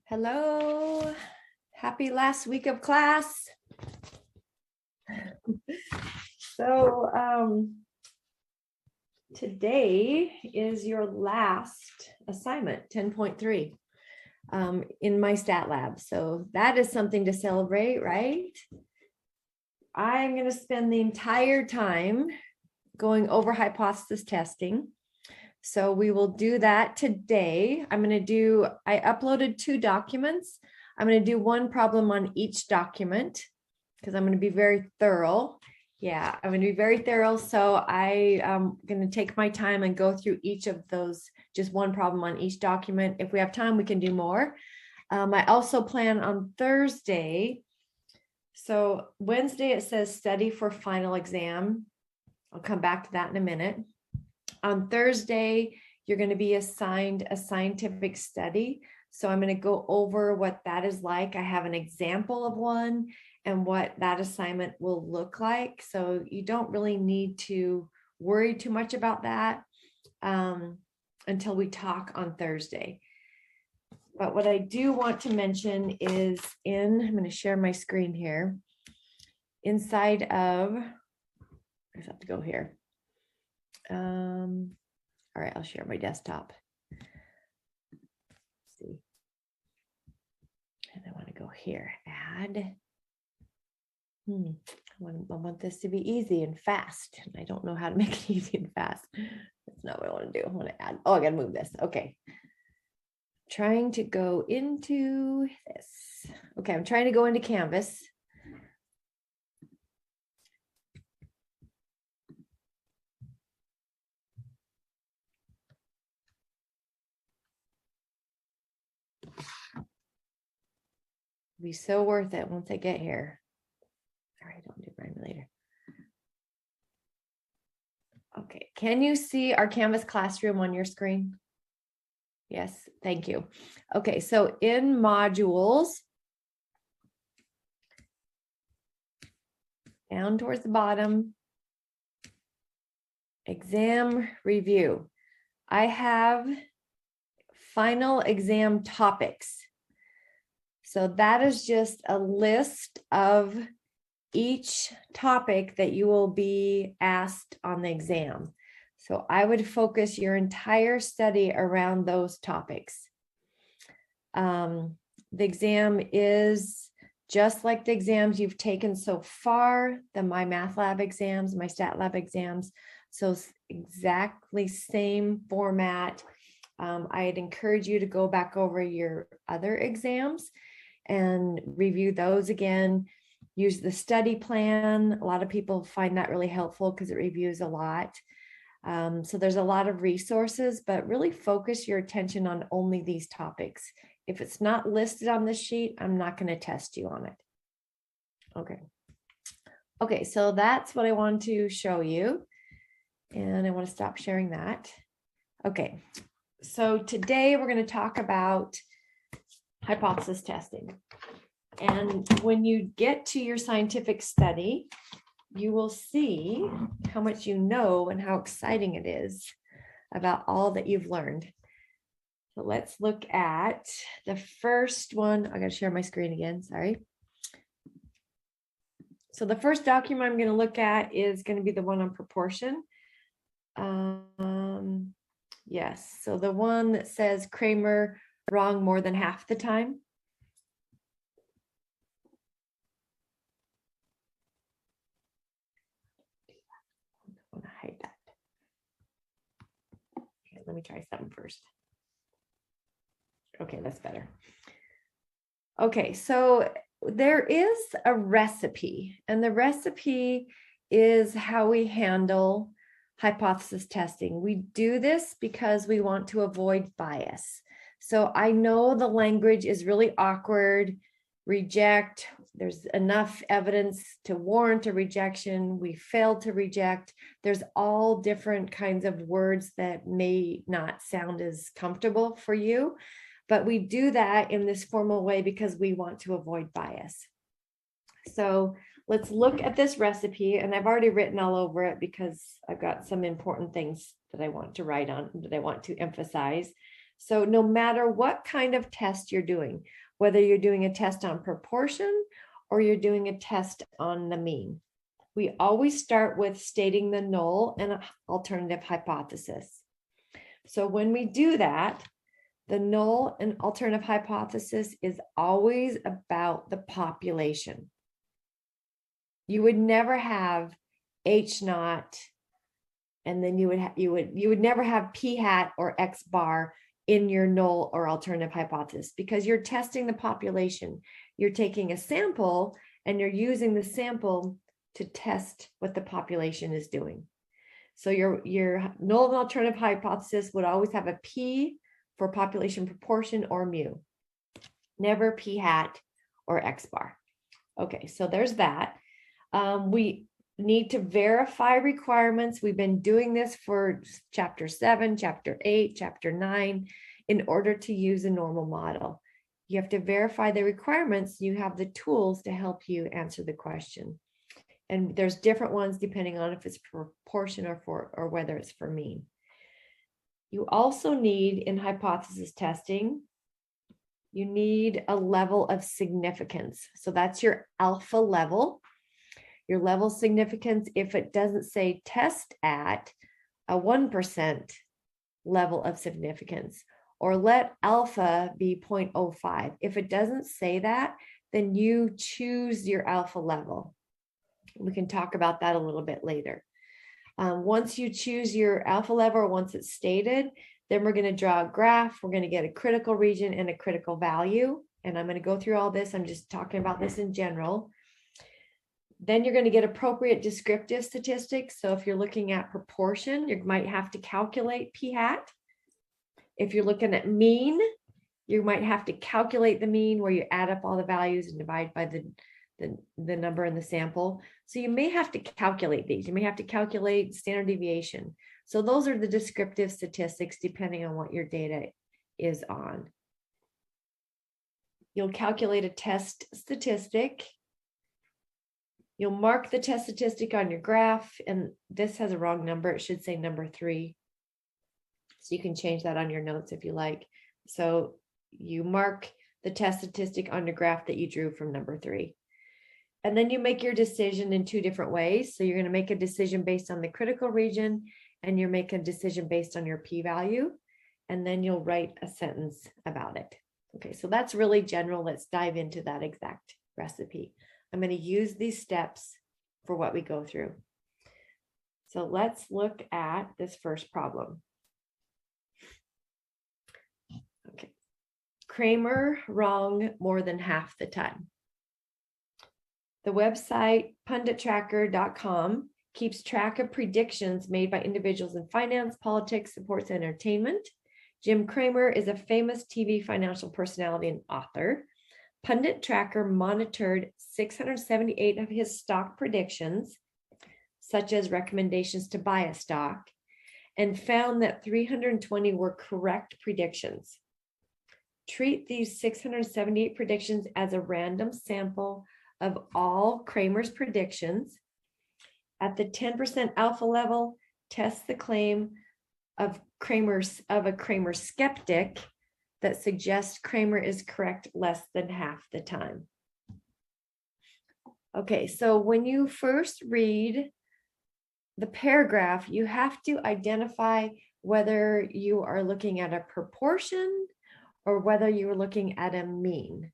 Hello, happy last week of class. So today is your last assignment, 10.3, in my stat lab. So that is something to celebrate, right? I'm going to spend the entire time going over hypothesis testing. So we will do that today. I uploaded 2 documents. I'm going to do one problem on each document because I'm going to be very thorough. Yeah, I'm going to be very thorough. So I am going to take my time and go through each of those, just one problem on each document. If we have time, we can do more. I also plan on Thursday. So Wednesday, it says study for final exam. I'll come back to that in a minute. On Thursday, you're going to be assigned a scientific study. So I'm going to go over what that is like. I have an example of one and what that assignment will look like. So you don't really need to worry too much about that until we talk on Thursday. But what I do want to mention is I'm going to share my screen here. Inside of, I just have to go here. All right, I'll share my desktop. Let's see. And I want to go here, add. I want this to be easy and fast. And I don't know how to make it easy and fast. That's not what I want to do. I want to add. Oh, I got to move this. Okay. Trying to go into this. Okay, I'm trying to go into Canvas. Be so worth it once I get here. All right, don't do Rhyme later. Okay, can you see our Canvas classroom on your screen? Yes, thank you. Okay, so in modules, down towards the bottom, exam review. I have final exam topics. So that is just a list of each topic that you will be asked on the exam. So I would focus your entire study around those topics. The exam is just like the exams you've taken so far, the My Math Lab exams, my Stat Lab exams. So exactly same format. I'd encourage you to go back over your other exams and review those again. Use the study plan. A lot of people find that really helpful because it reviews a lot. So there's a lot of resources, but really focus your attention on only these topics. If it's not listed on this sheet, I'm not going to test you on it. Okay, so that's what I want to show you. And I want to stop sharing that. Okay, so today we're going to talk about hypothesis testing. And when you get to your scientific study, you will see how much you know and how exciting it is about all that you've learned. So let's look at the first one. I got to share my screen again, sorry. So the first document I'm going to look at is going to be the one on proportion. Yes, so the one that says Kramer wrong more than half the time. I want to hide that. Okay, let me try something first. Okay, that's better. Okay, so there is a recipe, and the recipe is how we handle hypothesis testing. We do this because we want to avoid bias. So I know the language is really awkward, reject, there's enough evidence to warrant a rejection, we failed to reject. There's all different kinds of words that may not sound as comfortable for you, but we do that in this formal way because we want to avoid bias. So let's look at this recipe, and I've already written all over it because I've got some important things that I want to write on, that I want to emphasize. So no matter what kind of test you're doing, whether you're doing a test on proportion or you're doing a test on the mean, we always start with stating the null and alternative hypothesis. So when we do that, the null and alternative hypothesis is always about the population. You would never have H naught, and then you would never have P hat or X bar in your null or alternative hypothesis, because you're testing the population. You're taking a sample and you're using the sample to test what the population is doing. So your null and alternative hypothesis would always have a P for population proportion or mu, never P hat or X bar. Okay, so there's that. We need to verify requirements. We've been doing this for chapter 7, chapter 8, chapter 9, in order to use a normal model. You have to verify the requirements. You have the tools to help you answer the question. And there's different ones depending on if it's proportion or whether it's for mean. You also need, in hypothesis testing, you need a level of significance. So that's your alpha level. Your level significance, if it doesn't say test at a 1% level of significance, or let alpha be 0.05. If it doesn't say that, then you choose your alpha level. We can talk about that a little bit later. Once you choose your alpha level, or once it's stated, then we're going to draw a graph. We're going to get a critical region and a critical value. And I'm going to go through all this. I'm just talking about this in general. Then you're going to get appropriate descriptive statistics. So if you're looking at proportion, you might have to calculate P hat. If you're looking at mean, you might have to calculate the mean, where you add up all the values and divide by the number in the sample. So you may have to calculate these. You may have to calculate standard deviation. So those are the descriptive statistics depending on what your data is on. You'll calculate a test statistic. You'll mark the test statistic on your graph, and this has a wrong number. It should say number 3. So you can change that on your notes if you like. So you mark the test statistic on your graph that you drew from number 3. And then you make your decision in 2 different ways. So you're going to make a decision based on the critical region, and you make a decision based on your p-value, and then you'll write a sentence about it. Okay, so that's really general. Let's dive into that exact recipe. I'm going to use these steps for what we go through. So let's look at this first problem. Okay, Kramer wrong more than half the time. The website pundittracker.com keeps track of predictions made by individuals in finance, politics, sports, and entertainment. Jim Cramer is a famous TV financial personality and author. Pundit Tracker monitored 678 of his stock predictions, such as recommendations to buy a stock, and found that 320 were correct predictions. Treat these 678 predictions as a random sample of all Cramer's predictions. At the 10% alpha level, test the claim of a Cramer skeptic that suggests Cramer is correct less than half the time. Okay, so when you first read the paragraph, you have to identify whether you are looking at a proportion or whether you are looking at a mean.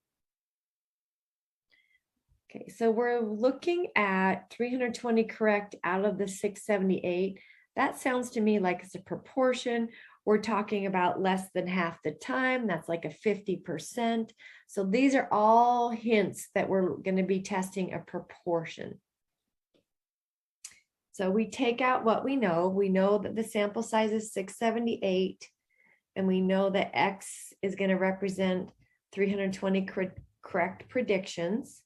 Okay, so we're looking at 320 correct out of the 678. That sounds to me like it's a proportion. We're talking about less than half the time. That's like a 50%. So these are all hints that we're going to be testing a proportion. So we take out what we know. We know that the sample size is 678, and we know that X is going to represent 320 correct predictions.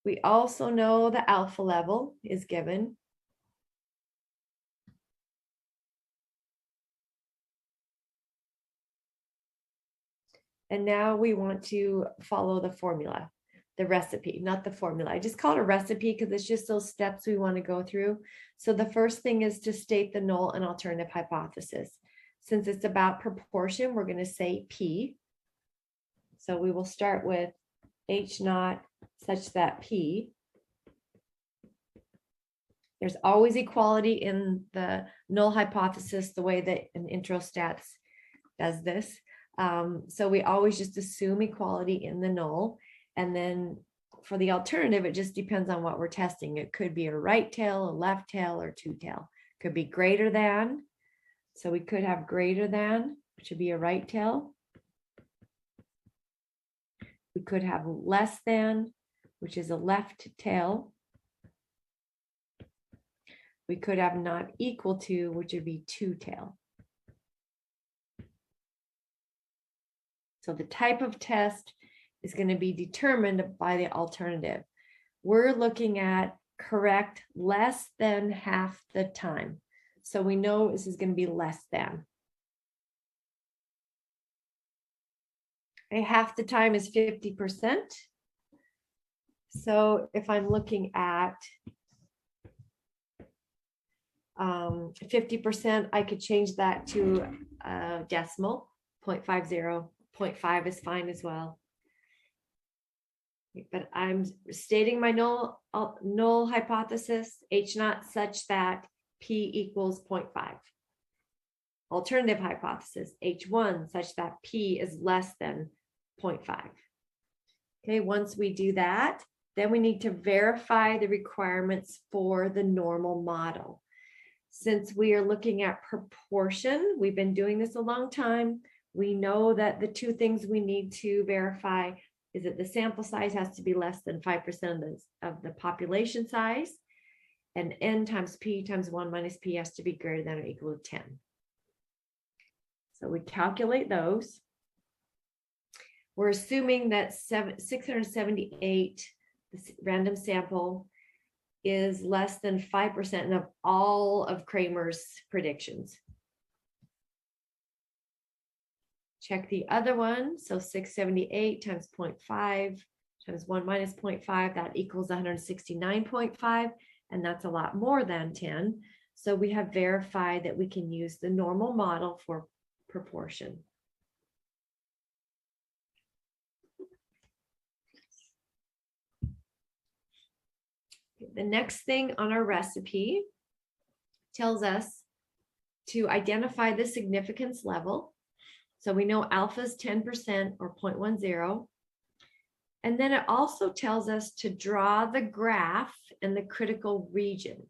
We also know the alpha level is given. And now we want to follow the formula. the recipe, not the formula. I just call it a recipe because it's just those steps we want to go through. So the first thing is to state the null and alternative hypothesis. Since it's about proportion, we're going to say P. So we will start with H naught such that P. There's always equality in the null hypothesis, the way that an intro stats does this. So we always just assume equality in the null. And then for the alternative, it just depends on what we're testing. It could be a right tail, a left tail, or two tail. Could be greater than. So we could have greater than, which would be a right tail. We could have less than, which is a left tail. We could have not equal to, which would be two tail. So the type of test is going to be determined by the alternative. We're looking at correct less than half the time. So we know this is going to be less than. Half the time is 50%. So if I'm looking at 50%, I could change that to a decimal, 0.50, 0.5 is fine as well. But I'm stating my null hypothesis, H naught such that P equals 0.5. Alternative hypothesis, H1 such that P is less than 0.5. Okay, once we do that, then we need to verify the requirements for the normal model. Since we are looking at proportion, we've been doing this a long time. We know that the two things we need to verify is that the sample size has to be less than 5% of the population size, and N times P times 1 minus P has to be greater than or equal to 10. So we calculate those. We're assuming that 678, this random sample, is less than 5% of all of Kramer's predictions. Check the other one. So 678 times 0.5 times 1 minus 0.5, that equals 169.5, and that's a lot more than 10. So we have verified that we can use the normal model for proportion. The next thing on our recipe tells us to identify the significance level. So we know alpha is 10% or 0.10. And then it also tells us to draw the graph in the critical region.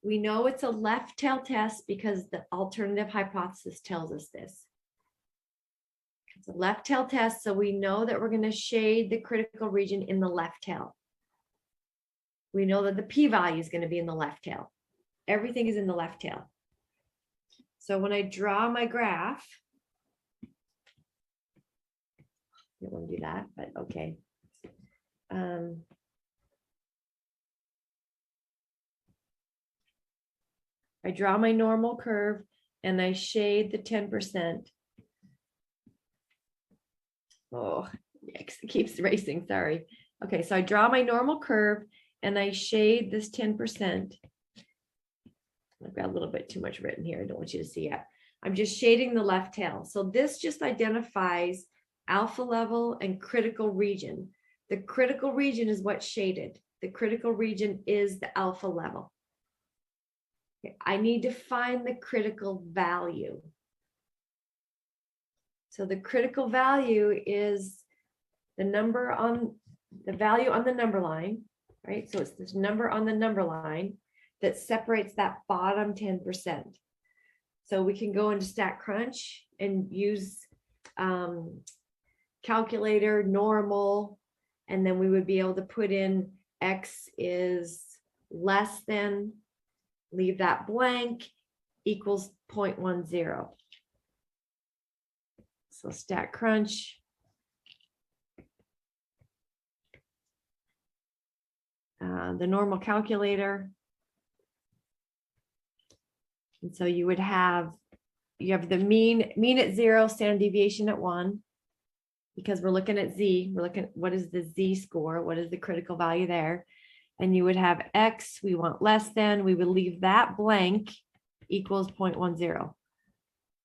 We know it's a left tail test because the alternative hypothesis tells us this. It's a left tail test, so we know that we're going to shade the critical region in the left tail. We know that the p-value is going to be in the left tail. Everything is in the left tail. So when I draw my graph, I don't want to do that, but okay. I draw my normal curve and I shade the 10%. Oh, it keeps racing, sorry. Okay, so I draw my normal curve and I shade this 10%. I've got a little bit too much written here. I don't want you to see it. I'm just shading the left tail. So this just identifies alpha level and critical region. The critical region is what's shaded. The critical region is the alpha level. Okay, I need to find the critical value. So the critical value is the number on the value on the number line, right? So it's this number on the number line that separates that bottom 10%. So we can go into StatCrunch and use calculator, normal, and then we would be able to put in X is less than, leave that blank, equals 0.10. So StatCrunch. The normal calculator. And so you would have, you have the mean at 0, standard deviation at 1. because we're looking at Z. We're looking at what is the Z score? What is the critical value there? And you would have X, we want less than, we would leave that blank equals 0.10.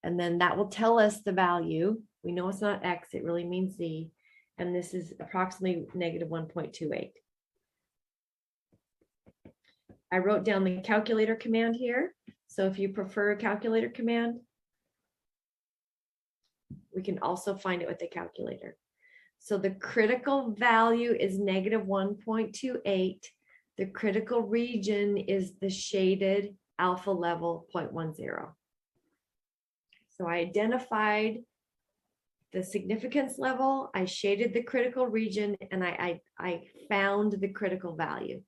And then that will tell us the value. We know it's not X, it really means Z. And this is approximately negative 1.28. I wrote down the calculator command here. So if you prefer a calculator command, we can also find it with the calculator. So the critical value is negative 1.28. The critical region is the shaded alpha level 0.10. So I identified the significance level, I shaded the critical region, and I found the critical value.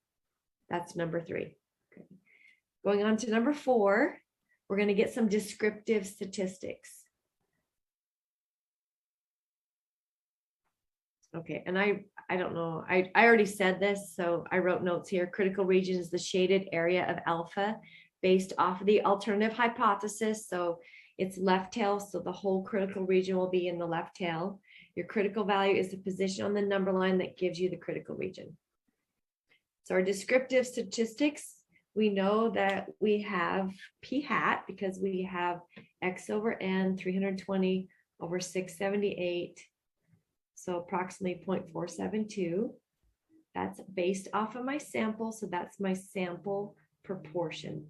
That's number 3. Okay. Going on to number 4, we're going to get some descriptive statistics. Okay, and I don't know, I already said this, so I wrote notes here. Critical region is the shaded area of alpha based off of the alternative hypothesis. So it's left tail, so the whole critical region will be in the left tail. Your critical value is the position on the number line that gives you the critical region. So our descriptive statistics, we know that we have p hat because we have x over n, 320 over 678. So approximately 0.472. That's based off of my sample. So that's my sample proportion.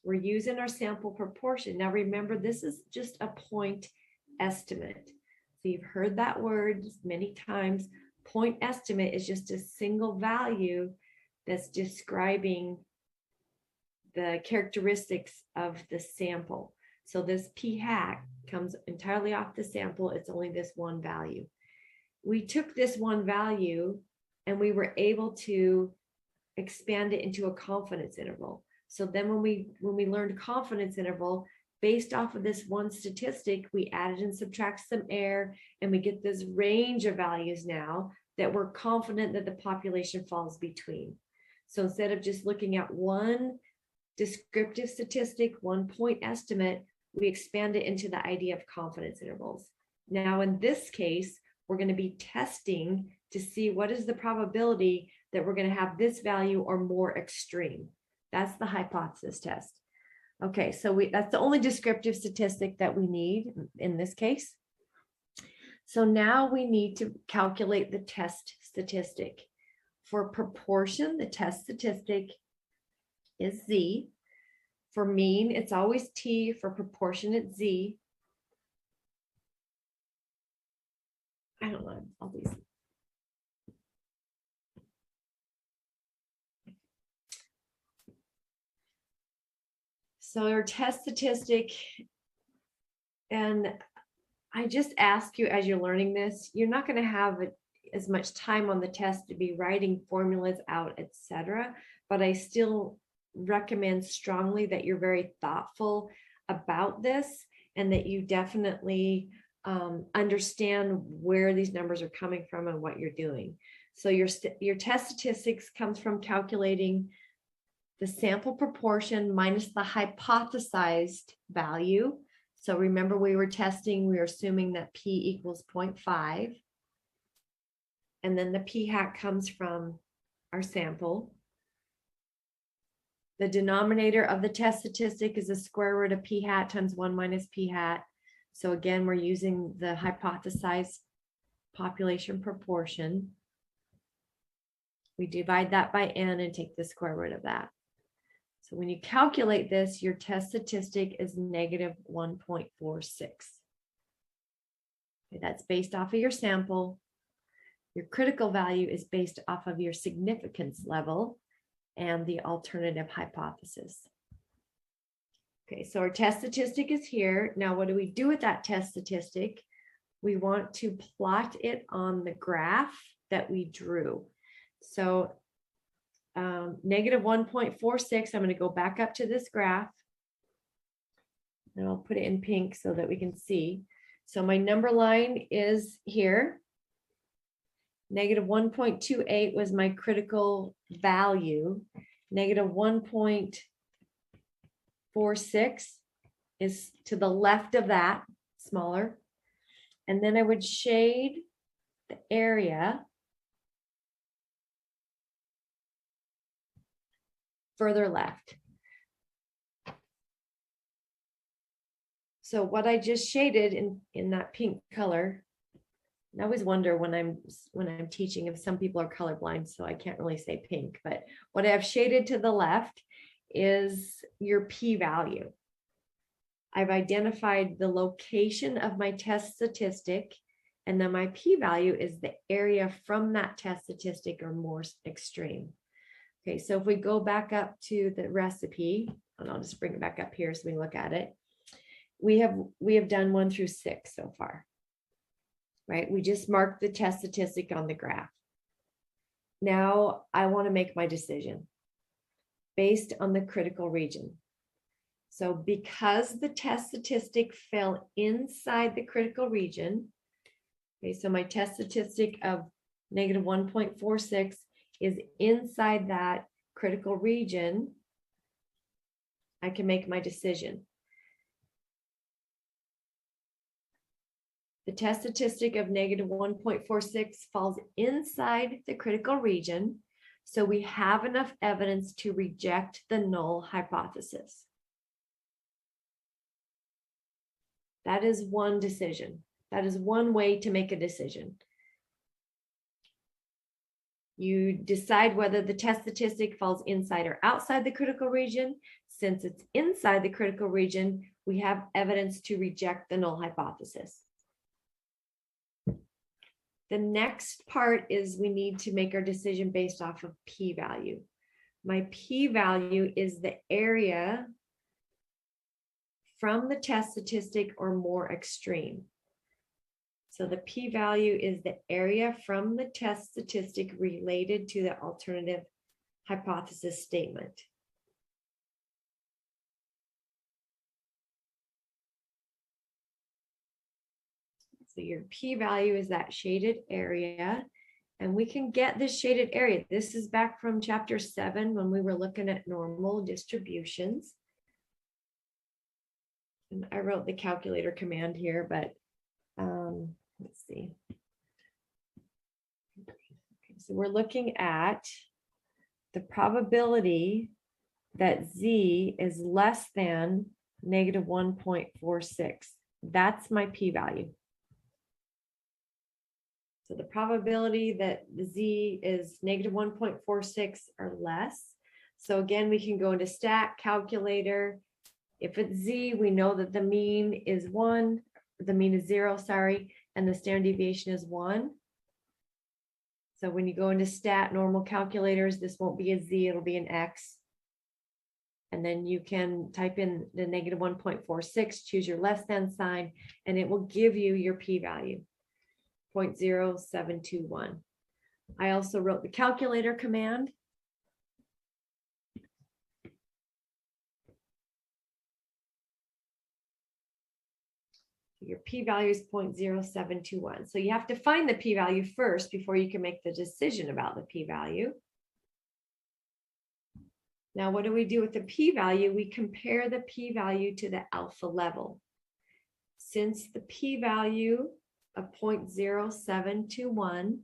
We're using our sample proportion. Now remember, this is just a point estimate. So you've heard that word many times. Point estimate is just a single value that's describing the characteristics of the sample. So this p hat comes entirely off the sample. It's only this one value. We took this one value and we were able to expand it into a confidence interval. So then when we learned confidence interval, based off of this one statistic, we added and subtracted some error, and we get this range of values now that we're confident that the population falls between. So instead of just looking at one descriptive statistic, one point estimate, we expand it into the idea of confidence intervals. Now, in this case, we're going to be testing to see what is the probability that we're going to have this value or more extreme. That's the hypothesis test. Okay, so that's the only descriptive statistic that we need in this case. So now we need to calculate the test statistic. For proportion, the test statistic is Z. For mean, it's always T. For proportion, it's Z. I don't know all these. So our test statistic, and I just ask you as you're learning this, you're not going to have as much time on the test to be writing formulas out, etc. But I still recommend strongly that you're very thoughtful about this and that you definitely understand where these numbers are coming from and what you're doing. So your test statistics comes from calculating the sample proportion minus the hypothesized value. So remember, we were testing, we were assuming that p equals 0.5. And then the p hat comes from our sample. The denominator of the test statistic is the square root of p hat times 1 minus p hat. So again, we're using the hypothesized population proportion. We divide that by n and take the square root of that. So when you calculate this, your test statistic is negative 1.46. Okay, that's based off of your sample. Your critical value is based off of your significance level and the alternative hypothesis. Okay, so our test statistic is here. Now, what do we do with that test statistic? We want to plot it on the graph that we drew. So negative 1.46, I'm going to go back up to this graph. And I'll put it in pink so that we can see. So my number line is here. Negative 1.28 was my critical value. Negative 1.46 is to the left of that, smaller. And then I would shade the area further left. So what I just shaded in that pink color, I always wonder when I'm teaching if some people are colorblind, so I can't really say pink, but what I have shaded to the left is your p-value. I've identified the location of my test statistic, and then my p-value is the area from that test statistic or more extreme. Okay, so if we go back up to the recipe, and I'll just bring it back up here so we look at it. We have done 1 through 6 so far, right? We just marked the test statistic on the graph. Now I want to make my decision based on the critical region. So because the test statistic fell inside the critical region, okay, so my test statistic of negative 1.46 is inside that critical region, I can make my decision. The test statistic of negative 1.46 falls inside the critical region, so we have enough evidence to reject the null hypothesis. That is one decision. That is one way to make a decision. You decide whether the test statistic falls inside or outside the critical region. Since it's inside the critical region, we have evidence to reject the null hypothesis. The next part is we need to make our decision based off of p-value. My p-value is the area from the test statistic or more extreme. So the p-value is the area from the test statistic related to the alternative hypothesis statement. So your p-value is that shaded area, and we can get this shaded area. This is back from chapter 7 when we were looking at normal distributions. And I wrote the calculator command here, but let's see. Okay, so we're looking at the probability that z is less than negative 1.46. That's my p-value. So the probability that the z is negative 1.46 or less. So again, we can go into stat calculator. If it's z, we know that the mean is 1, the mean is 0, sorry, and the standard deviation is 1. So when you go into stat normal calculators, this won't be a z, it'll be an x. And then you can type in the negative 1.46, choose your less than sign, and it will give you your p-value, 0.0721. I also wrote the calculator command. Your p-value is 0.0721. So you have to find the p-value first before you can make the decision about the p-value. Now, what do we do with the p-value? We compare the p-value to the alpha level. Since the p-value of 0.0721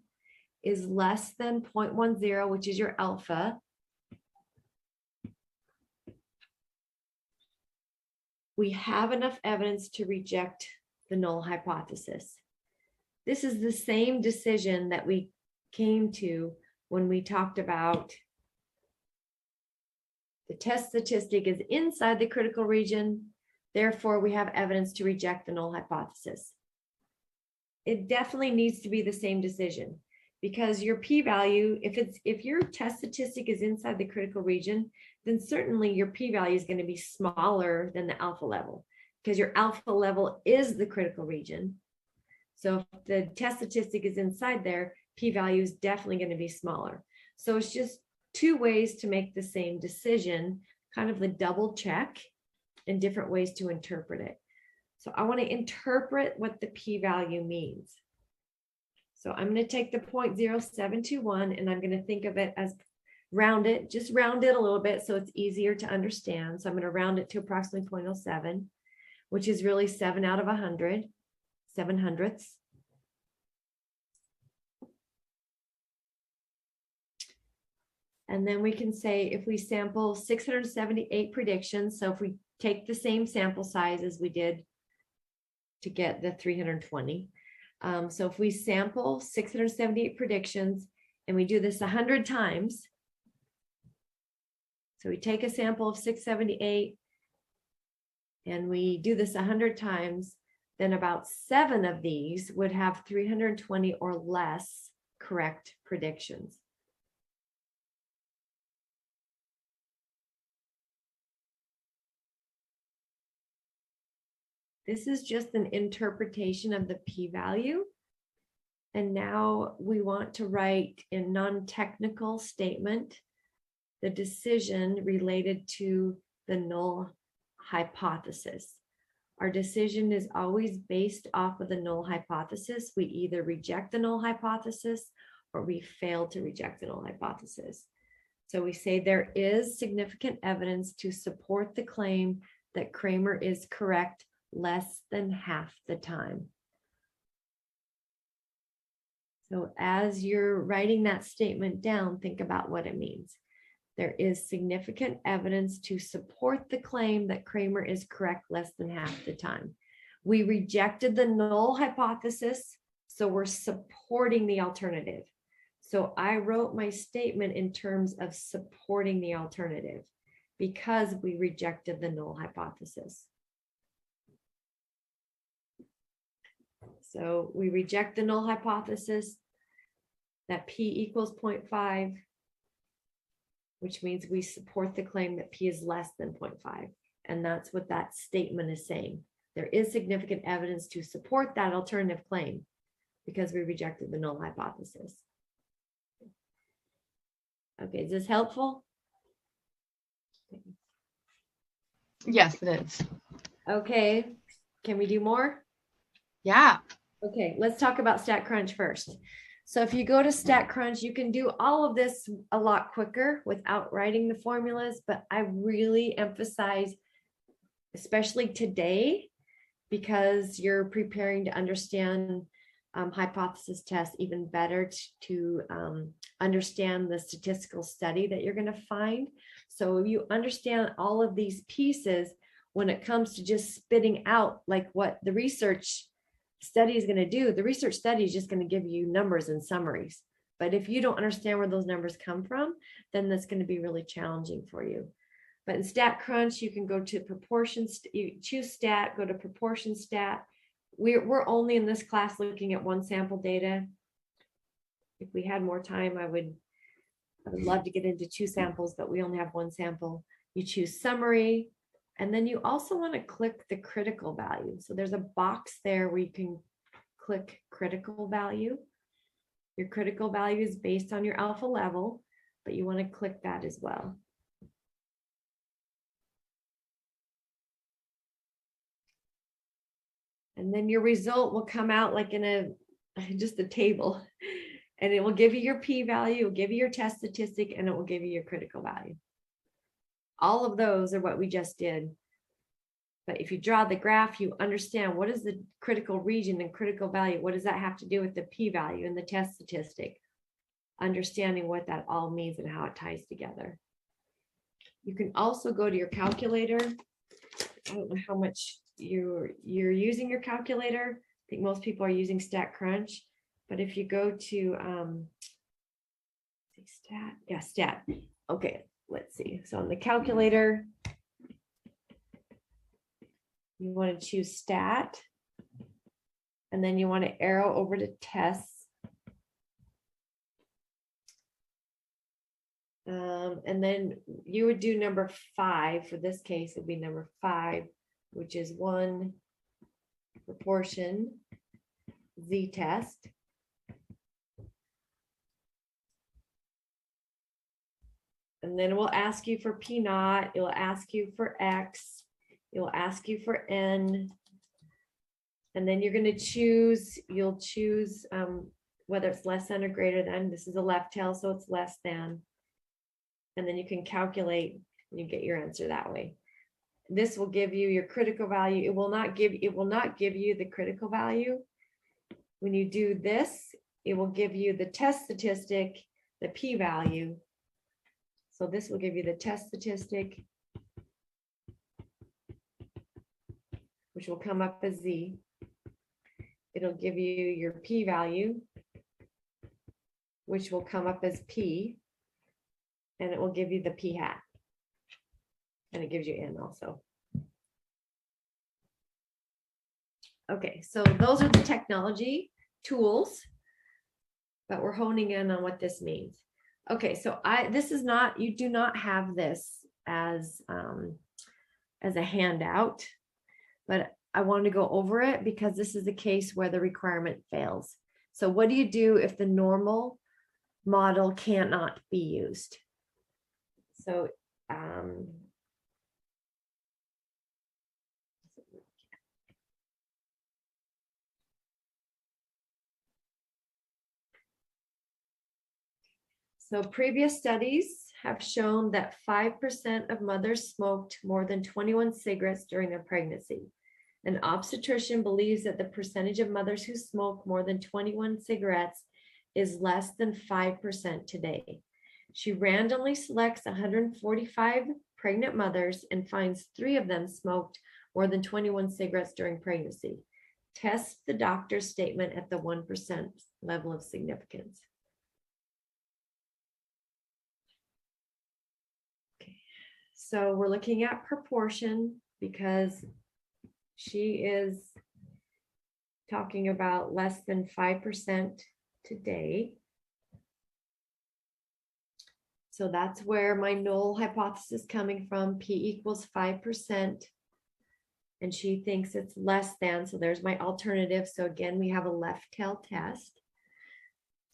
is less than 0.10, which is your alpha, we have enough evidence to reject the null hypothesis. This is the same decision that we came to when we talked about the test statistic is inside the critical region, therefore we have evidence to reject the null hypothesis. It definitely needs to be the same decision, because your p-value, if your test statistic is inside the critical region, then certainly your p-value is going to be smaller than the alpha level, because your alpha level is the critical region. So if the test statistic is inside there, p-value is definitely going to be smaller. So it's just two ways to make the same decision, kind of the double check and different ways to interpret it. So I want to interpret what the p-value means. So I'm going to take the 0.0721 and I'm going to think of it as just round it a little bit so it's easier to understand. So I'm going to round it to approximately 0.07, which is really 7 out of 100. 7/100. And then we can say if we sample 678 predictions, so if we take the same sample size as we did to get the 320. So if we sample 678 predictions and we do this 100 times, so we take a sample of 678 and we do this 100 times, then about 7 of these would have 320 or less correct predictions. This is just an interpretation of the p-value. And now we want to write in non-technical statement the decision related to the null hypothesis. Our decision is always based off of the null hypothesis. We either reject the null hypothesis or we fail to reject the null hypothesis. So we say there is significant evidence to support the claim that Kramer is correct less than half the time. So as you're writing that statement down, think about what it means. There is significant evidence to support the claim that Kramer is correct less than half the time. We rejected the null hypothesis, so we're supporting the alternative. So I wrote my statement in terms of supporting the alternative because we rejected the null hypothesis. So we reject the null hypothesis that P equals 0.5, which means we support the claim that P is less than 0.5. And that's what that statement is saying. There is significant evidence to support that alternative claim because we rejected the null hypothesis. Okay, is this helpful? Yes, it is. Okay, can we do more? Yeah. Okay, let's talk about StatCrunch first. So if you go to StatCrunch, you can do all of this a lot quicker without writing the formulas, but I really emphasize, especially today, because you're preparing to understand hypothesis tests even better to understand the statistical study that you're going to find. So you understand all of these pieces when it comes to just spitting out like what the research study is going to do. The research study is just going to give you numbers and summaries. But if you don't understand where those numbers come from, then that's going to be really challenging for you. But in StatCrunch, you can go to proportions, you choose stat, go to proportion stat. We're only in this class looking at one sample data. If we had more time, I would love to get into 2 samples, but we only have 1 sample. You choose summary, and then you also want to click the critical value. So there's a box there where you can click critical value. Your critical value is based on your alpha level, but you want to click that as well. And then your result will come out like in just a table, and it will give you your p-value, it will give you your test statistic, and it will give you your critical value. All of those are what we just did. But if you draw the graph, you understand what is the critical region and critical value. What does that have to do with the p-value and the test statistic? Understanding what that all means and how it ties together. You can also go to your calculator. I don't know how much you're using your calculator. I think most people are using StatCrunch, but if you go to stat. Okay, let's see. So on the calculator, you want to choose stat, and then you want to arrow over to tests. And then you would do number 5. For this case, it would be number 5, which is 1 proportion z-test. And then it will ask you for P naught, it will ask you for X, it will ask you for N. And then you're going to choose, you'll choose whether it's less than or greater than. This is a left tail, so it's less than. And then you can calculate and you get your answer that way. this will give you your critical value. It will not give you the critical value. When you do this, it will give you the test statistic, the p-value. So this will give you the test statistic, which will come up as Z. It'll give you your p-value, which will come up as P, and it will give you the p-hat. And it gives you N also. Okay, so those are the technology tools, but we're honing in on what this means. Okay, so this is not, you do not have this as a handout, but I want to go over it because this is the case where the requirement fails. So what do you do if the normal model cannot be used? So So previous studies have shown that 5% of mothers smoked more than 21 cigarettes during their pregnancy. An obstetrician believes that the percentage of mothers who smoke more than 21 cigarettes is less than 5% today. She randomly selects 145 pregnant mothers and finds 3 of them smoked more than 21 cigarettes during pregnancy. Test the doctor's statement at the 1% level of significance. So we're looking at proportion because she is talking about less than 5% today. So that's where my null hypothesis is coming from. P equals 5%. And she thinks it's less than. So there's my alternative. So again, we have a left tail test.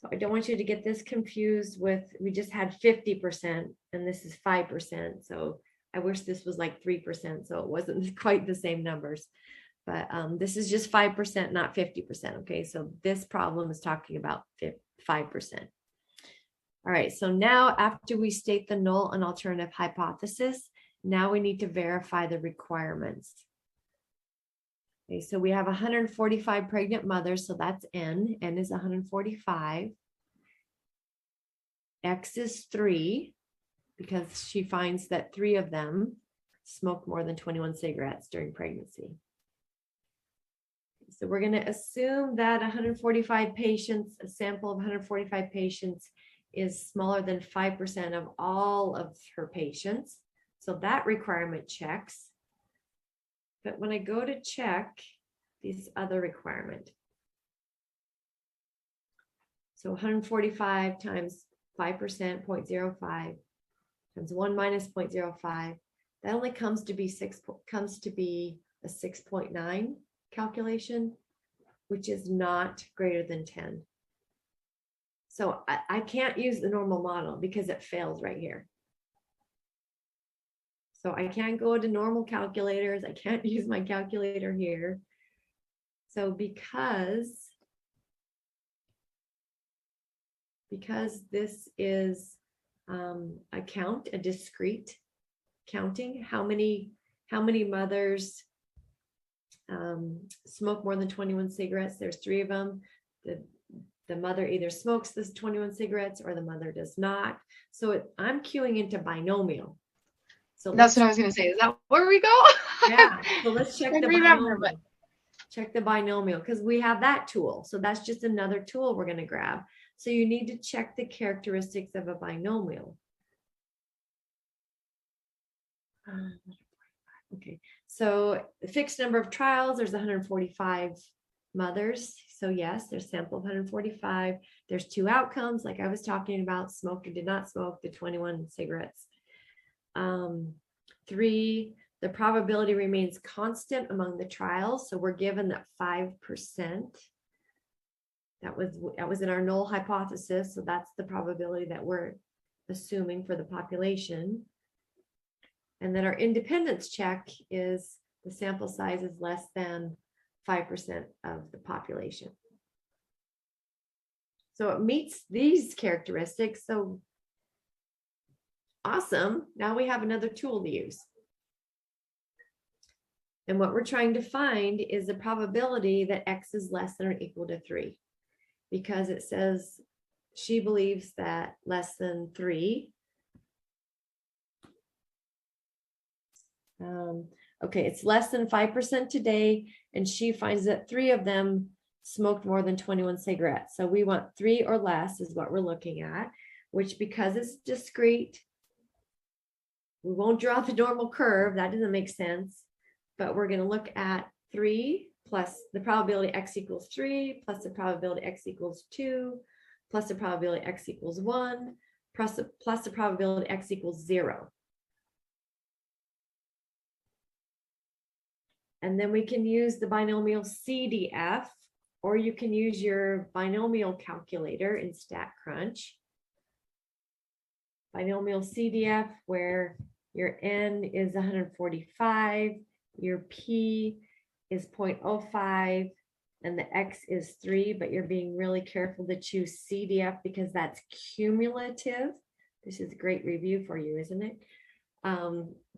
So I don't want you to get this confused with, we just had 50% and this is 5%. So I wish this was like 3%. So it wasn't quite the same numbers, but this is just 5%, not 50%. Okay. So this problem is talking about 5%. All right. So now after we state the null and alternative hypothesis, now we need to verify the requirements. Okay, so we have 145 pregnant mothers, so that's N. N is 145. X is 3, because she finds that 3 of them smoked more than 21 cigarettes during pregnancy. So we're going to assume that 145 patients, a sample of 145 patients, is smaller than 5% of all of her patients. So that requirement checks. But when I go to check this other requirement, so 145 times 5%, 0.05, times 1 minus 0.05, that only comes to be a 6.9 calculation, which is not greater than 10. So I can't use the normal model because it fails right here. So I can't go to normal calculators. I can't use my calculator here. So because this is a discrete counting, how many mothers smoke more than 21 cigarettes? There's 3 of them. The mother either smokes this 21 cigarettes or the mother does not. So I'm queuing into binomial. So that's what I was going to say. Is that where we go? Yeah. So let's check the binomial. Check the binomial because we have that tool. So that's just another tool we're going to grab. So you need to check the characteristics of a binomial. Okay. So the fixed number of trials, there's 145 mothers. So yes, there's sample of 145. There's 2 outcomes, like I was talking about, smoked or did not smoke the 21 cigarettes. 3, the probability remains constant among the trials. So we're given that 5%. That was in our null hypothesis. So that's the probability that we're assuming for the population. And then our independence check is the sample size is less than 5% of the population. So it meets these characteristics. So awesome. Now we have another tool to use. And what we're trying to find is the probability that X is less than or equal to 3. Because it says she believes that less than 3. Okay, it's less than 5% today, and she finds that 3 of them smoked more than 21 cigarettes. So we want 3 or less is what we're looking at, which because it's discrete, we won't draw the normal curve. That doesn't make sense. But we're going to look at 3 plus the probability X equals 3 plus the probability X equals 2 plus the probability X equals 1 plus the probability X equals 0. And then we can use the binomial CDF, or you can use your binomial calculator in StatCrunch. Binomial CDF, where your N is 145, your P is 0.05, and the X is 3, but you're being really careful to choose CDF because that's cumulative. This is a great review for you, isn't it?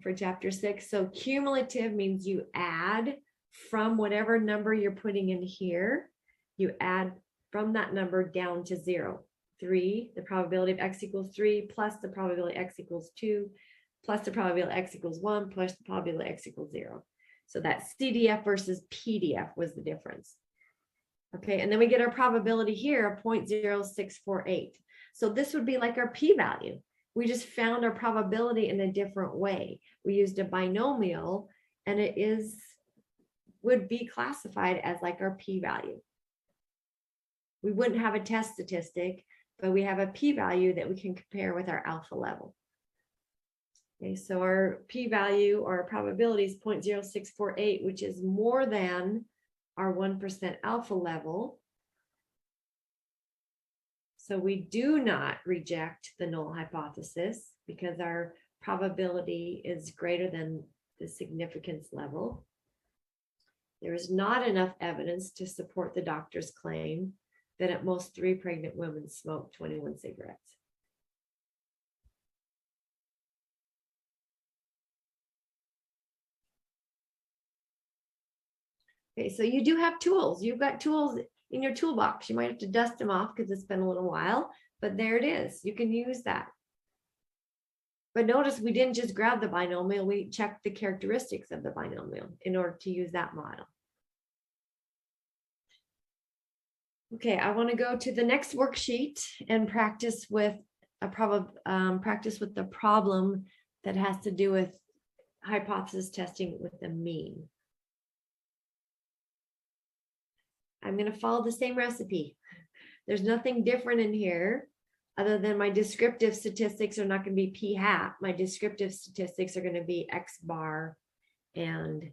For chapter 6. So cumulative means you add from whatever number you're putting in here, you add from that number down to 0. 3, the probability of X equals 3 plus the probability X equals 2 plus the probability X equals 1 plus the probability X equals 0. So that CDF versus PDF was the difference. Okay, and then we get our probability here of 0.0648. So this would be like our p-value. We just found our probability in a different way. We used a binomial, and it would be classified as like our p-value. We wouldn't have a test statistic, but we have a p-value that we can compare with our alpha level. Okay, so our p-value or our probability is 0.0648, which is more than our 1% alpha level. So we do not reject the null hypothesis because our probability is greater than the significance level. There is not enough evidence to support the doctor's claim that at most 3 pregnant women smoke 21 cigarettes. Okay, so you do have tools. You've got tools in your toolbox. You might have to dust them off because it's been a little while, but there it is. You can use that. But notice we didn't just grab the binomial, we checked the characteristics of the binomial in order to use that model. Okay, I want to go to the next worksheet and practice with the problem that has to do with hypothesis testing with the mean. I'm going to follow the same recipe. There's nothing different in here other than my descriptive statistics are not going to be p hat. My descriptive statistics are going to be X bar and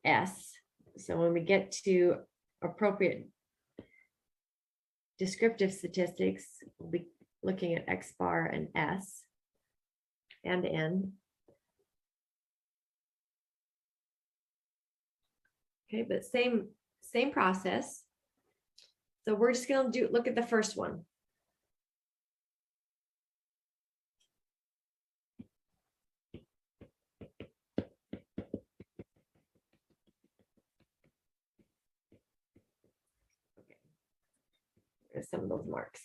S. So when we get to appropriate descriptive statistics, we'll be looking at X bar and S and N. Okay, but same process. So we're just going to look at the first one. Okay. There's some of those marks.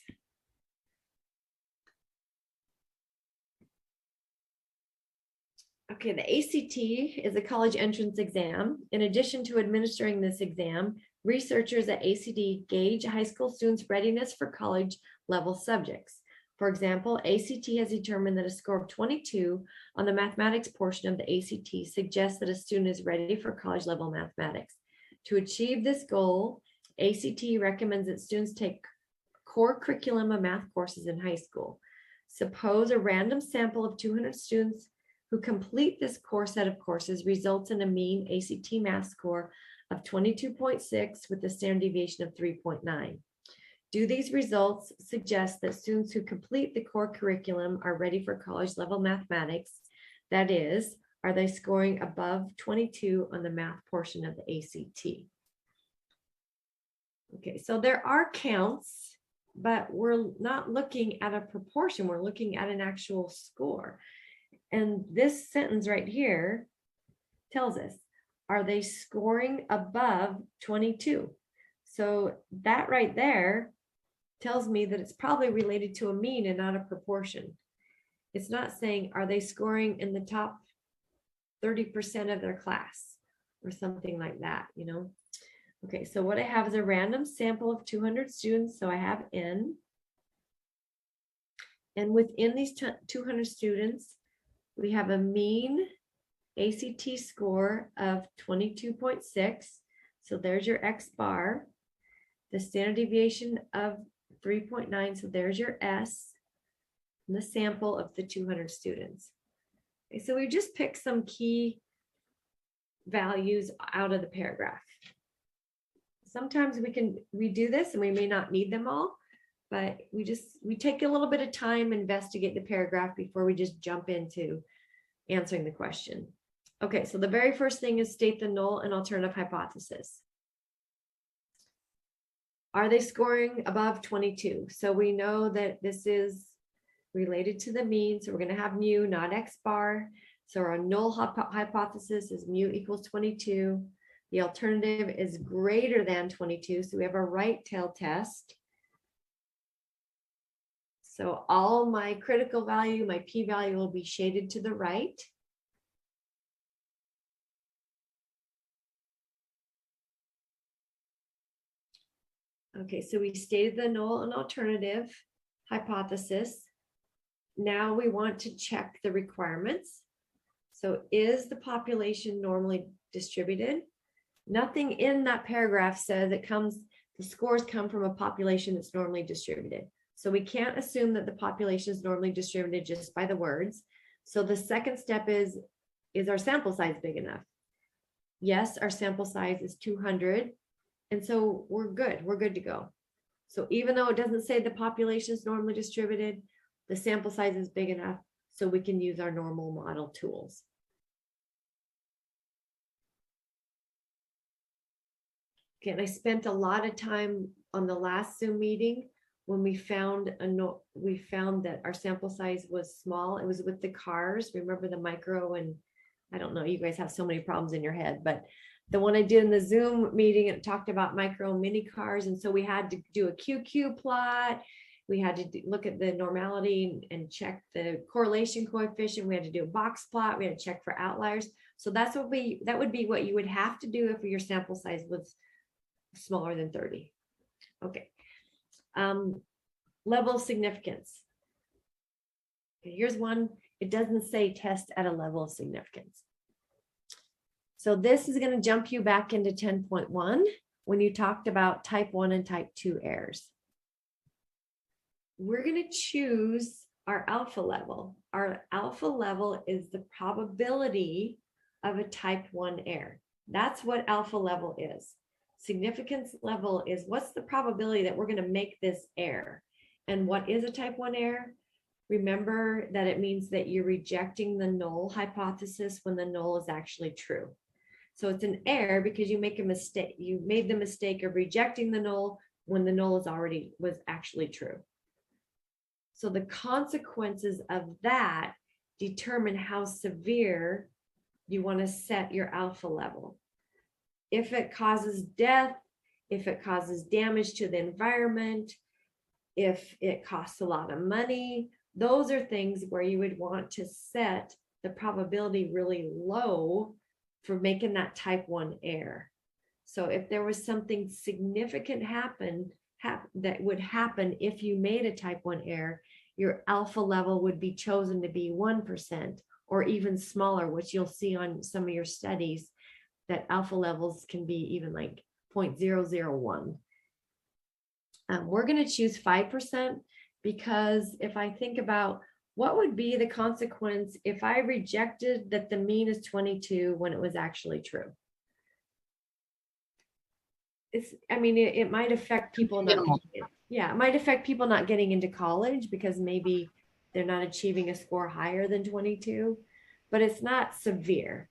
Okay, the ACT is a college entrance exam. In addition to administering this exam, researchers at ACT gauge high school students' readiness for college level subjects. For example, ACT has determined that a score of 22 on the mathematics portion of the ACT suggests that a student is ready for college level mathematics. To achieve this goal, ACT recommends that students take core curriculum of math courses in high school. Suppose a random sample of 200 students who complete this core set of courses results in a mean ACT math score of 22.6 with a standard deviation of 3.9. Do these results suggest that students who complete the core curriculum are ready for college level mathematics? That is, are they scoring above 22 on the math portion of the ACT? Okay, so there are counts, but we're not looking at a proportion, we're looking at an actual score. And this sentence right here tells us, are they scoring above 22? So that right there tells me that it's probably related to a mean and not a proportion. It's not saying, are they scoring in the top 30% of their class or something like that, you know? Okay, so what I have is a random sample of 200 students. So I have N. And within these 200 students, we have a mean ACT score of 22.6. So there's your X bar. The standard deviation of 3.9. So there's your S. And the sample of the 200 students. Okay, so we just picked some key values out of the paragraph. Sometimes we do this and we may not need them all, but we take a little bit of time, investigate the paragraph before we just jump into answering the question. Okay, so the very first thing is state the null and alternative hypothesis. Are they scoring above 22? So we know that this is related to the mean, so we're going to have mu, not X bar. So our null hypothesis is mu equals 22. The alternative is greater than 22, so we have a right tail test. So all my critical value, my p-value will be shaded to the right. Okay, so we stated the null and alternative hypothesis. Now we want to check the requirements. So is the population normally distributed? Nothing in that paragraph says the scores come from a population that's normally distributed. So we can't assume that the population is normally distributed just by the words. So the second step is our sample size big enough? Yes, our sample size is 200. And so we're good to go. So even though it doesn't say the population is normally distributed, the sample size is big enough so we can use our normal model tools. Okay, and I spent a lot of time on the last Zoom meeting when we found that our sample size was small. It was with the cars. Remember the micro, and I don't know, you guys have so many problems in your head, but the one I did in the Zoom meeting, it talked about micro and mini cars. And so we had to do a QQ plot. We had to look at the normality and check the correlation coefficient. We had to do a box plot. We had to check for outliers. So that would be what you would have to do if your sample size was smaller than 30. Okay. Level of significance. Okay, here's one. It doesn't say test at a level of significance. So this is going to jump you back into 10.1 when you talked about type 1 and type 2 errors. We're going to choose our alpha level. Our alpha level is the probability of a type 1 error. That's what alpha level is. Significance level is what's the probability that we're going to make this error. And what is a type 1 error? Remember that it means that you're rejecting the null hypothesis when the null is actually true. So it's an error because you make a mistake. You made the mistake of rejecting the null when the null was actually true. So the consequences of that determine how severe you want to set your alpha level. If it causes death, if it causes damage to the environment, if it costs a lot of money, those are things where you would want to set the probability really low for making that type 1 error. So if there was something significant that would happen if you made a type 1 error, your alpha level would be chosen to be 1% or even smaller, which you'll see on some of your studies that alpha levels can be even like 0.001. We're going to choose 5% because if I think about what would be the consequence if I rejected that the mean is 22 when it was actually true? It might affect people it might affect people not getting into college because maybe they're not achieving a score higher than 22, but it's not severe.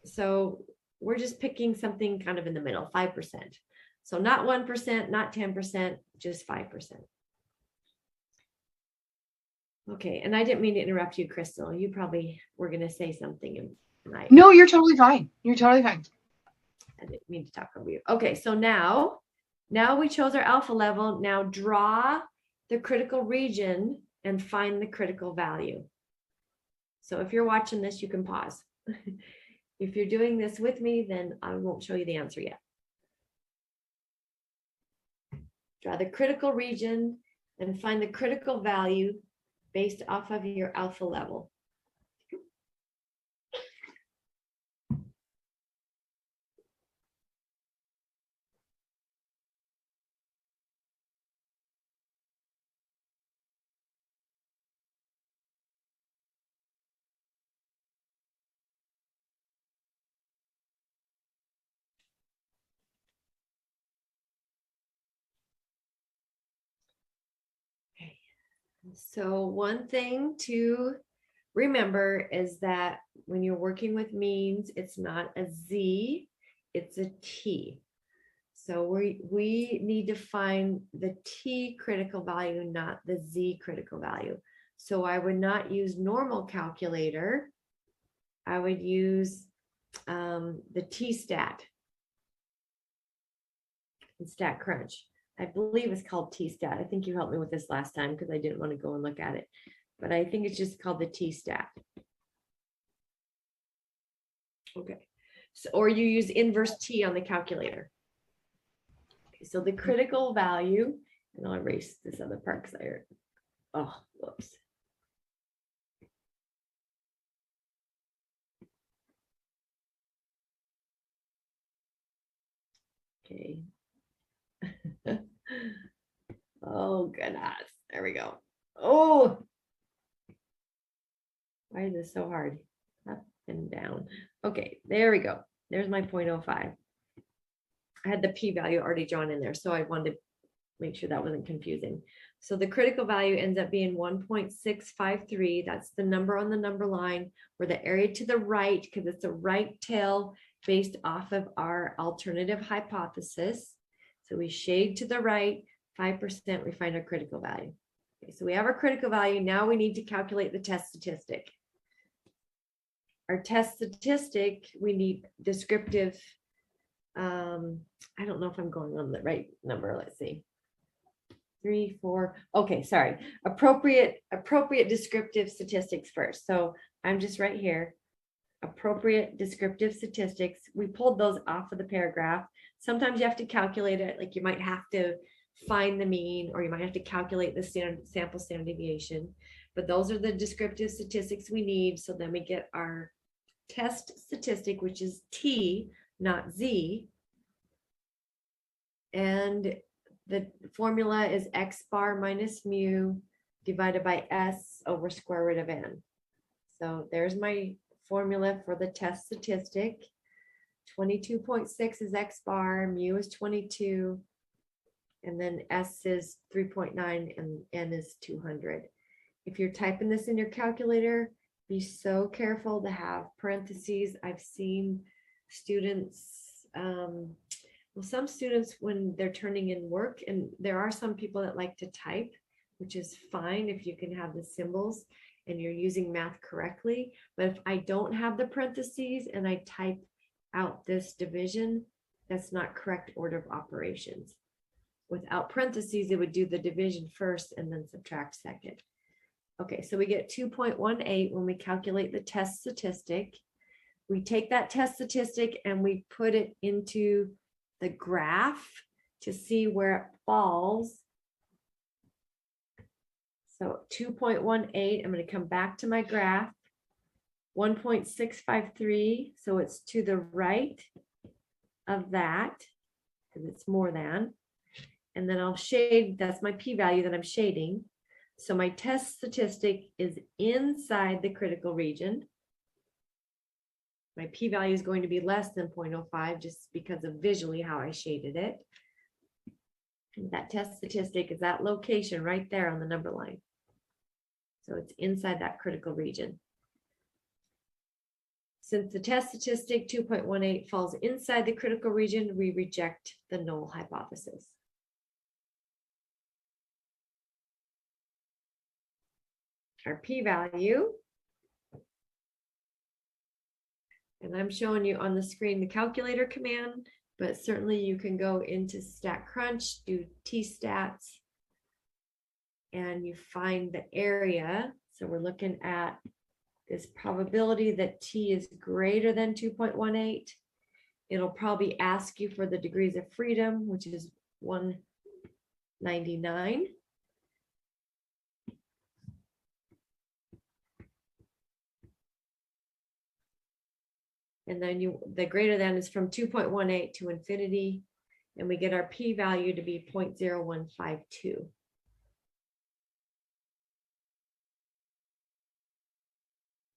So we're just picking something kind of in the middle, 5%. So not 1%, not 10%, just 5%. Okay, and I didn't mean to interrupt you, Crystal. You probably were going to say something. And No, you're totally fine. You're totally fine. I didn't mean to talk over you. Okay, so now we chose our alpha level. Now draw the critical region and find the critical value. So if you're watching this, you can pause. If you're doing this with me, then I won't show you the answer yet. Draw the critical region and find the critical value based off of your alpha level. So one thing to remember is that when you're working with means, it's not a Z, it's a T. So we need to find the T critical value, not the Z critical value. So I would not use normal calculator. I would use the T-stat and StatCrunch. I believe it's called T-stat. I think you helped me with this last time because I didn't want to go and look at it. But I think it's just called the T-stat. Okay. So, or you use inverse T on the calculator. Okay, so the critical value, and I'll erase this other part because whoops. Okay. Oh, goodness. There we go. Oh, why is this so hard? Up and down. Okay, there we go. There's my 0.05. I had the p-value already drawn in there, so I wanted to make sure that wasn't confusing. So the critical value ends up being 1.653. That's the number on the number line, where the area to the right, because it's a right tail based off of our alternative hypothesis. So we shade to the right, 5%, we find our critical value. Okay, so we have our critical value. Now we need to calculate the test statistic. Our test statistic, we need descriptive. I don't know if I'm going on the right number. Let's see. 3, 4. Okay, sorry. Appropriate descriptive statistics first. So I'm just right here. Appropriate descriptive statistics. We pulled those off of the paragraph. Sometimes you have to calculate it. Like you might have to find the mean, or you might have to calculate the sample standard deviation. But those are the descriptive statistics we need. So then we get our test statistic, which is T, not Z. And the formula is X bar minus mu divided by S over square root of N. So there's my formula for the test statistic. 22.6 is X bar, mu is 22, and then S is 3.9 and N is 200. If you're typing this in your calculator, be so careful to have parentheses. I've seen students, some students, when they're turning in work, and there are some people that like to type, which is fine if you can have the symbols and you're using math correctly. But if I don't have the parentheses and I type out this division, that's not correct order of operations. Without parentheses, it would do the division first and then subtract second. Okay, so we get 2.18 when we calculate the test statistic. We take that test statistic and we put it into the graph to see where it falls. So 2.18, I'm going to come back to my graph. 1.653, so it's to the right of that, because it's more than. And then I'll shade, that's my p-value that I'm shading. So my test statistic is inside the critical region. My p-value is going to be less than 0.05 just because of visually how I shaded it. And that test statistic is that location right there on the number line. So it's inside that critical region. Since the test statistic 2.18 falls inside the critical region, we reject the null hypothesis. Our p-value And I'm showing you on the screen the calculator command, but certainly you can go into StatCrunch, do T-stats, and you find the area. So we're looking at this probability that T is greater than 2.18. It'll probably ask you for the degrees of freedom, which is 199. And then the greater than is from 2.18 to infinity. And we get our p-value to be 0.0152.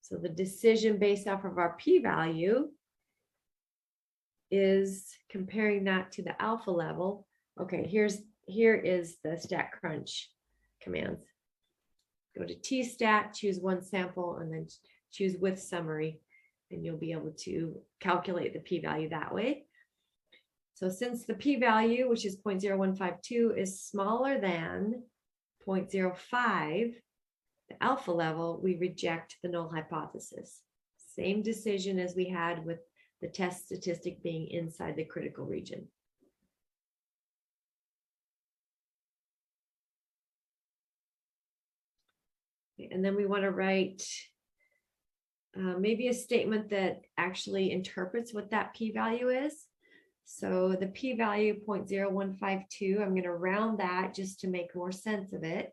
So the decision based off of our p-value is comparing that to the alpha level. Okay, here is the StatCrunch commands. Go to T-stat, choose one sample, and then choose with summary, and you'll be able to calculate the p-value that way. So since the p-value, which is 0.0152, is smaller than 0.05, the alpha level, we reject the null hypothesis. Same decision as we had with the test statistic being inside the critical region. And then we want to write maybe a statement that actually interprets what that p-value is. So the p-value 0.0152, I'm going to round that just to make more sense of it.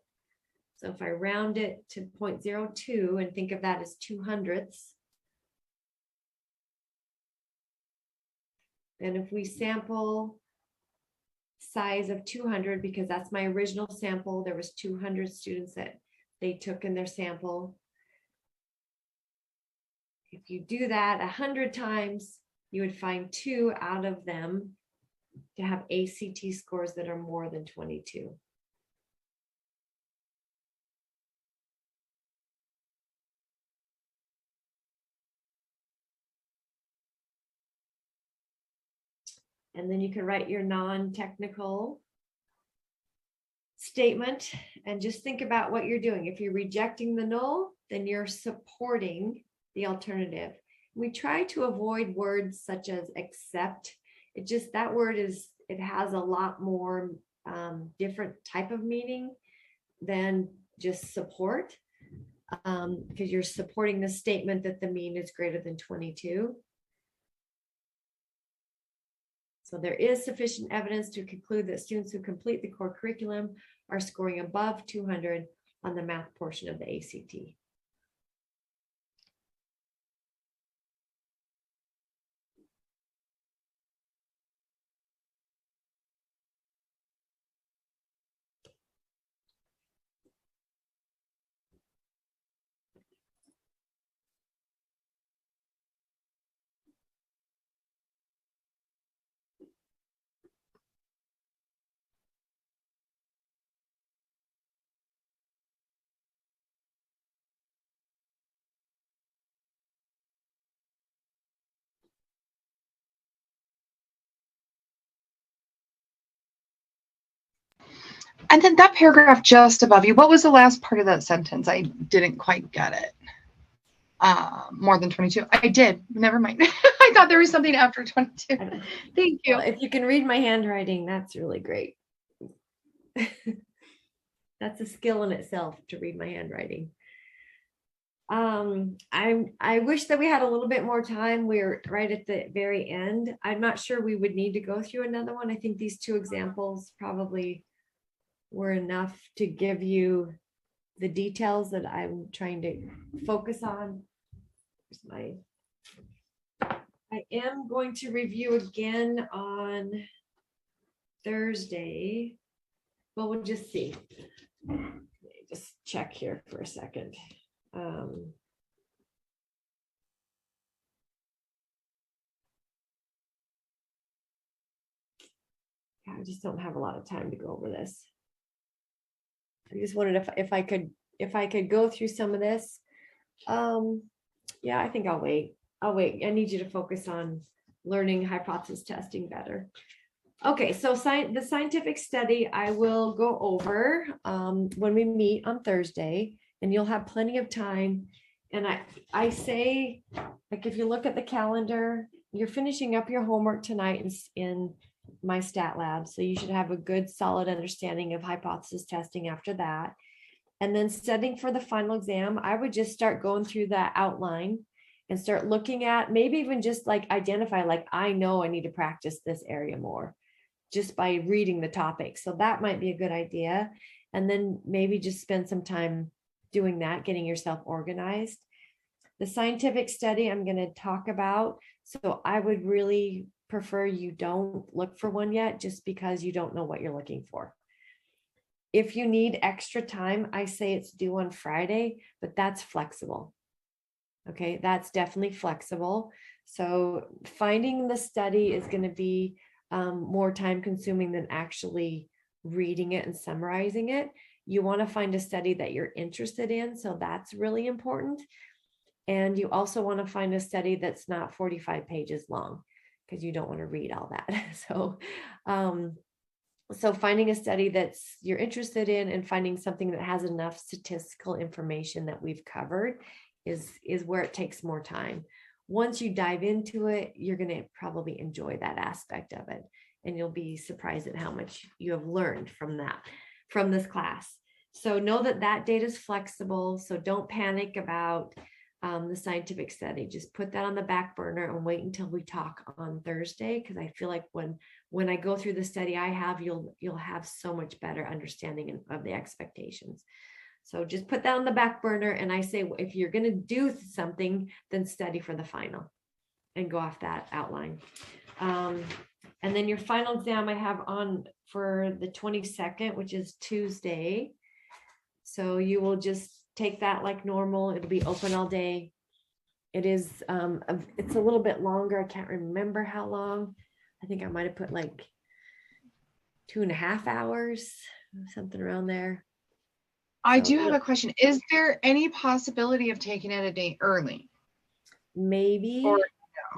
So if I round it to 0.02 and think of that as 200ths, and if we sample size of 200, because that's my original sample, there was 200 students that they took in their sample. If you do that 100 times, you would find 2 out of them to have ACT scores that are more than 22. And then you can write your non-technical statement and just think about what you're doing. If you're rejecting the null, then you're supporting the alternative. We try to avoid words such as accept. That word it has a lot more different type of meaning than just support, because you're supporting the statement that the mean is greater than 22. So there is sufficient evidence to conclude that students who complete the core curriculum are scoring above 200 on the math portion of the ACT. And then that paragraph just above you, what was the last part of that sentence? I didn't quite get it. More than 22. I did. Never mind. I thought there was something after 22. Thank you. Well, if you can read my handwriting, that's really great. That's a skill in itself to read my handwriting. I wish that we had a little bit more time. We're right at the very end. I'm not sure we would need to go through another one. I think these 2 examples probably were enough to give you the details that I'm trying to focus on. I am going to review again on Thursday. Well, we'll just see. Let me just check here for a second. I just don't have a lot of time to go over this. I just wondered if I could go through some of this. Yeah, I think I'll wait. I need you to focus on learning hypothesis testing better. Okay, so the scientific study I will go over when we meet on Thursday, and you'll have plenty of time And I say, like, if you look at the calendar, you're finishing up your homework tonight in my stat lab. So you should have a good solid understanding of hypothesis testing after that. And then studying for the final exam, I would just start going through that outline and start looking at, maybe even just like identify, like, I know I need to practice this area more just by reading the topic. So that might be a good idea. And then maybe just spend some time doing that, getting yourself organized. The scientific study I'm going to talk about. So I would really prefer you don't look for one yet, just because you don't know what you're looking for. If you need extra time, I say it's due on Friday, but that's flexible. Okay, that's definitely flexible. So finding the study is going to be more time consuming than actually reading it and summarizing it. You want to find a study that you're interested in. So that's really important. And you also want to find a study that's not 45 pages long, because you don't want to read all that. So finding a study that's you're interested in and finding something that has enough statistical information that we've covered is where it takes more time. Once you dive into it, you're going to probably enjoy that aspect of it. And you'll be surprised at how much you have learned from this class. So know that data is flexible. So don't panic about the scientific study. Just put that on the back burner and wait until we talk on Thursday. Because I feel like when I go through the study I have, you'll have so much better understanding of the expectations. So just put that on the back burner. And I say, if you're going to do something, then study for the final and go off that outline. And then your final exam I have on for the 22nd, which is Tuesday. So you will just take that like normal. It'll be open all day. It is, it's a little bit longer. I can't remember how long. I think I might have put like 2.5 hours, something around there. I So do have a question. Is there any possibility of taking it a day early? Maybe. Or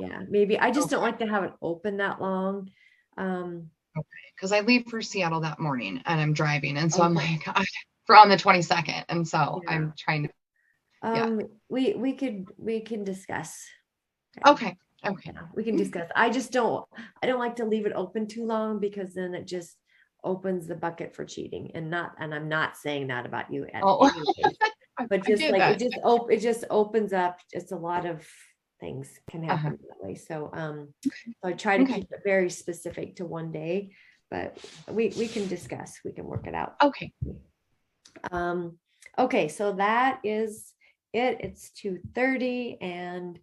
Yeah, maybe. I just don't Okay. like to have it open that long. Because I leave for Seattle that morning and I'm driving. And so I'm Okay. like, for on the 22nd. And so Yeah. I'm trying to, yeah. We can discuss. Okay. Okay. Yeah, we can discuss. I don't like to leave it open too long, because then it just opens the bucket for cheating. And I'm not saying that about you at Oh, any case, but I just get like that. it just opens up, just a lot of things can happen that way. So I try to keep it very specific to one day, but we can discuss, we can work it out. Okay. Okay, so that is it. It's 2:30 and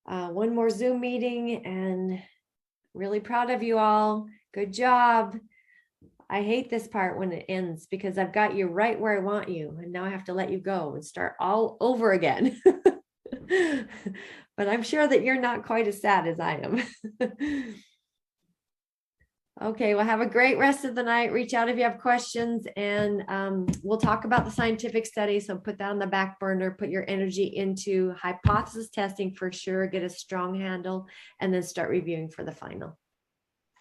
one more Zoom meeting, and really proud of you all. Good job. I hate this part when it ends, because I've got you right where I want you, and now I have to let you go and start all over again. But I'm sure that you're not quite as sad as I am. Okay, well, have a great rest of the night. Reach out if you have questions, and we'll talk about the scientific study. So put that on the back burner, put your energy into hypothesis testing for sure, get a strong handle, and then start reviewing for the final.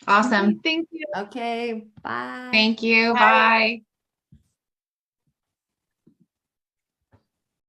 Awesome. Thank you. Okay, bye. Thank you. Bye. Bye.